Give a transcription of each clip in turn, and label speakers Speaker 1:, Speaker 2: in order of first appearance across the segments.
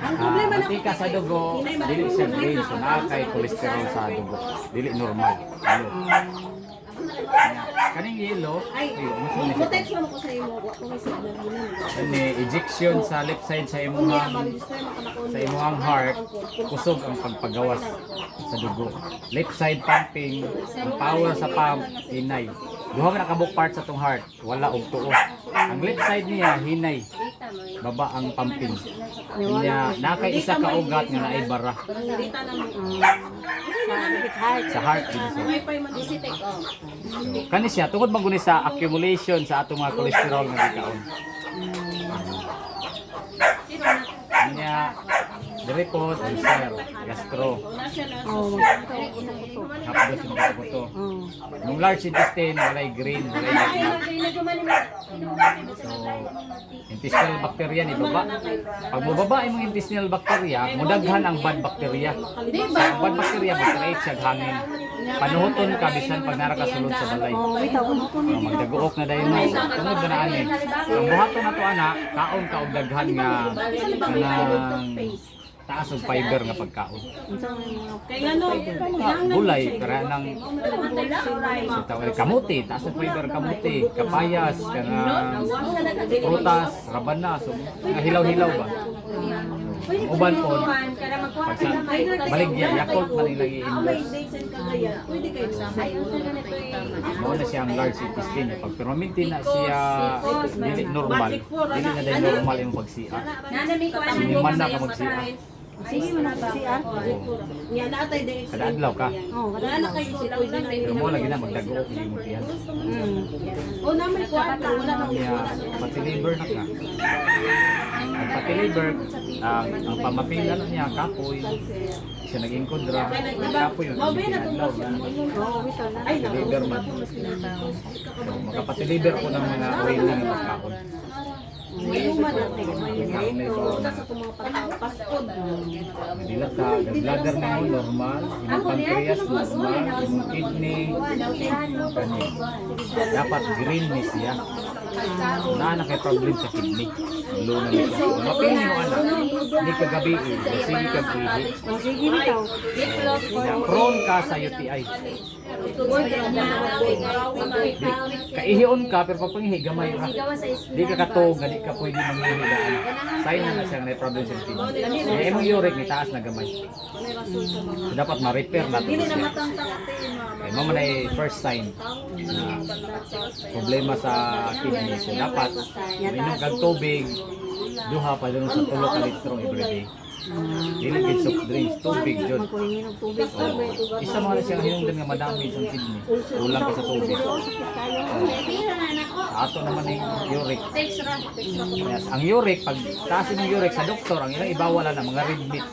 Speaker 1: Ang problema na
Speaker 2: mantika sa dugo, dili siya green, so nakakay cholesterol sa dugo. Dili normal. Kaning yellow,
Speaker 1: ay, text mo ko sa imo, wa ko may signal din.
Speaker 2: Ani ejection sa left side sa imong heart, kusog ang pagpagawas sa dugo. Left side pumping, ang power sa pump hinay. Duha man nakabuk part sa tong heart, wala og tuo. Ang left side niya hinay. Baba ang pumping. Niya nakay isa ka ugat nga naay bara. Sa heart din siya. Kani siya tungod maguni sa accumulation sa atong mga cholesterol nga gikaon. Niya dire po ulcer, gastro. Hapdos yung buto. Nung large intestine walay green, walay black. So, intestinal bacteria ni baba. Pag mababa imong intestinal bacteria, mudaghan ang bad bacteria. So, ang bad bacteria mo-create siya hangin. Panuhoton ka bisan pag nara ka sulod sa balay. Magdaguok na dayon mo. Tungod na ani. Ang buhaton nato ana, kaon ka og daghan nga kanang taas og fiber nga pagkaon.
Speaker 1: Kay ngano,
Speaker 2: Gulay para nang kamuti, taas og fiber kamuti, kapayas, kanang prutas, rabana, so nga hilaw-hilaw ba. Uban po, baligya, Yakult man lagi inverse.
Speaker 1: pwede kayo sa
Speaker 2: Mao na siya ang large intestine. Pag permanente na siya dili normal, dili na dahil normal yung pagsiya. Siniman na ka magsiya.
Speaker 1: sige man na CR. Nya natay day.
Speaker 2: Kada adlaw ka.
Speaker 1: Wala na kayo sila lang.
Speaker 2: Pero mo lagi na magdago ni mo tiyan.
Speaker 1: O naman kwarta wala nang
Speaker 2: Kaya pati liver na ka. Ang pati liver, ang pamaping ano niya, kapoy. Siya naging kudra. Kapoy yung pinadlaw.
Speaker 1: ay
Speaker 2: Liver man. So, makapati liver po ng mga oily nga pagkaon.
Speaker 1: mayuman natin. Mayuman sa mga pagpapaskod.
Speaker 2: Dilat ka, gallbladder mo normal, yung pancreas normal, yung kidney, kanya. Dapat green ni siya. Na kay problem sa kidney. Low na niya. Mapili mo anak. Hindi ka gabi eh. Sige ka pili.
Speaker 1: Sige bitaw.
Speaker 2: Prone ka sa UTI. Kaihion ka pero pag pangihi gamay ra. Di ka katog, di ka pwede mangihigaan. Sign na siya may problem sa kidney. Kaya imong uric ni taas na gamay. So, dapat ma-repair natin siya. Kaya mo na first sign na problema sa kidney. So dapat minom kag tubig duha pa dun sa 3 ka litro everyday. Dili gid soft drinks, tubig jud. Isa mo na siya hinungdan nga madami sa kidney. Kulang ka sa tubig. Ato naman yung uric. Yes, ang uric pag taas yung uric sa doktor, ang ilang ibawala na mga red meat.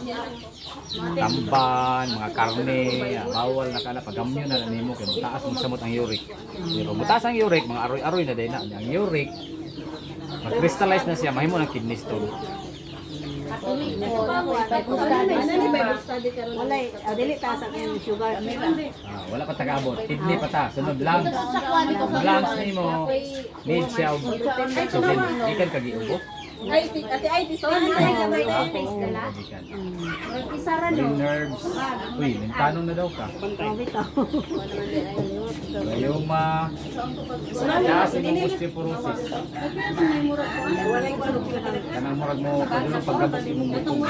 Speaker 2: Tamban, mga karne, bawal na kana pagamyo na nimo kay mutaas mo samot ang uric. Pero mutaas ang uric, mga aroy-aroy na day na. Ang uric mag-crystallize na siya, mahimo ng kidney stone.
Speaker 1: Wala, dili ta sa kanyang sugar.
Speaker 2: Wala pa tagabot, kidney pa ta, sunod lungs. Ang lungs nimo need siya og oxygen, ikan ka giubo.
Speaker 1: Ay, ate, gusto na
Speaker 2: Yung nerves. Uy, mintanong na daw ka. Myeloma. Taas yung osteoporosis. Kanang murag mo, kung pagkabot imong butong.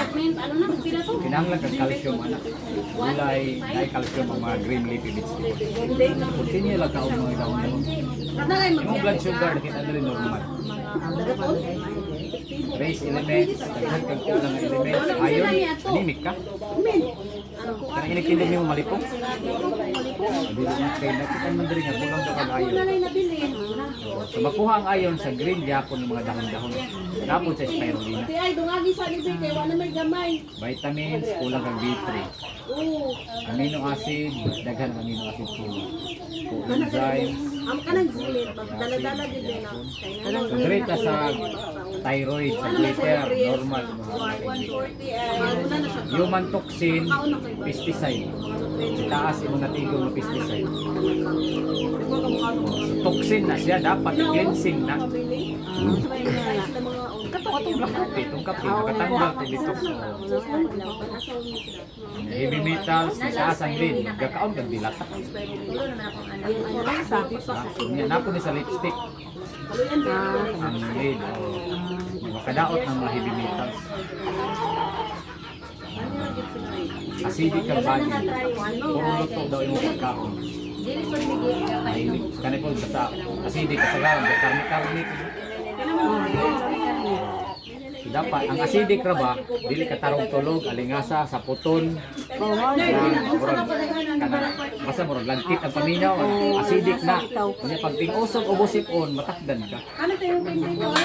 Speaker 2: Kinahanglan kang calcium, anak. Gulay, dahil calcium ang mga green leafy vegetables. Continue lang ka ang mga daon-daon. Yung blood sugar, nakita na rin normal. Trace elements, daghan kang kulang ng elements, iron, anemic ka? Kanang inikinig mo malipong? Hindi na kay nakita man diri nga kulang daw kang iron. So makuha ang iron sa green gyapon ng mga dahon-dahon. Napon sa spirulina.
Speaker 1: ay dungagi sa libay kay wala may gamay.
Speaker 2: Vitamins, kulang kang B3. Amino acid, daghan ng amino acid kulang. Enzymes,
Speaker 1: Am kanang gilit, dala-dala gid na.
Speaker 2: so diri ta sa thyroid, sa glitter, normal. Human toxin, pesticide. Itaas yung natigong na pesticide. So, toxin na siya, dapat cleansing na. itong kape, nakatanggal to dito. Heavy metals, nitaas ang lead, gakaon kang dilata. Napo ni sa lipstick. Ang lead, makadaot ng mga heavy metals. Acidic ang body. Puro luto daw yung pagkaon. Kanay po sa acidic kasagaran, karne-karne. Dapat ang acidic ra ba dili ka tarong tulog alingasa sa puton. Basta murag langkit ang paminaw, acidic na. Kunya pag ting-usog o busipon matakdan ka.
Speaker 1: Ano to yung pinipon?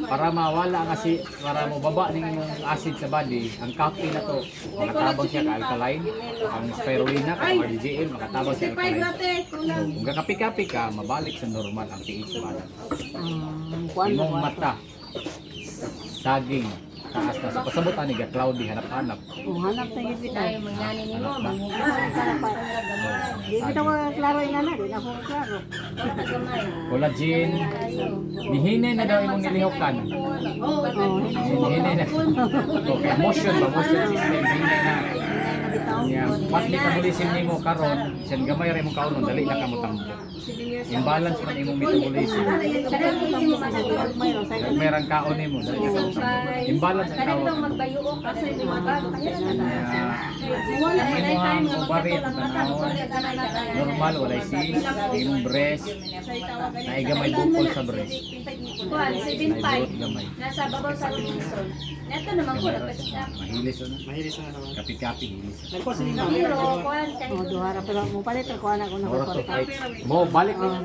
Speaker 2: Para mawala ang acid, para mababa ning imong acid sa body, ang kape na to makatabang siya ka alkaline, ang spirulina ka RDGL makatabang siya alkaline. Kung kakapi-kapi ka, mabalik sa normal ang pH sa body. Imong mata saging taas na sa pasabutan ni cloudy hanap-hanap.
Speaker 3: Hanap na yun tayo.
Speaker 2: Hanap na.
Speaker 3: Di kita ko klaro yung anak. Di ako klaro.
Speaker 2: Collagen. Nihinay na daw imong nilihokan. Nihinay na. Okay, motion ba? Motion system. Nihinay na. Pat ni metabolism nimo karon, sen gamay ra imong kaunon dali na kamo tambo. Imbalance man imong metabolism. Merang kaon nimo dali na kamo tambo. Imbalance ang kaon. Normal wala sis, imong breast. Naigamay bukol sa breast.
Speaker 4: Kuan, 7.5.
Speaker 2: Gamay.
Speaker 4: Nasa babaw sa Wilson. Neto naman ko napasya.
Speaker 2: Mahilis na naman. Kapi-kapi hilis.
Speaker 4: Pero kuan
Speaker 3: Oh, duhara pero mo palit ko anak ko na
Speaker 2: Oras to fight. Mo balik mo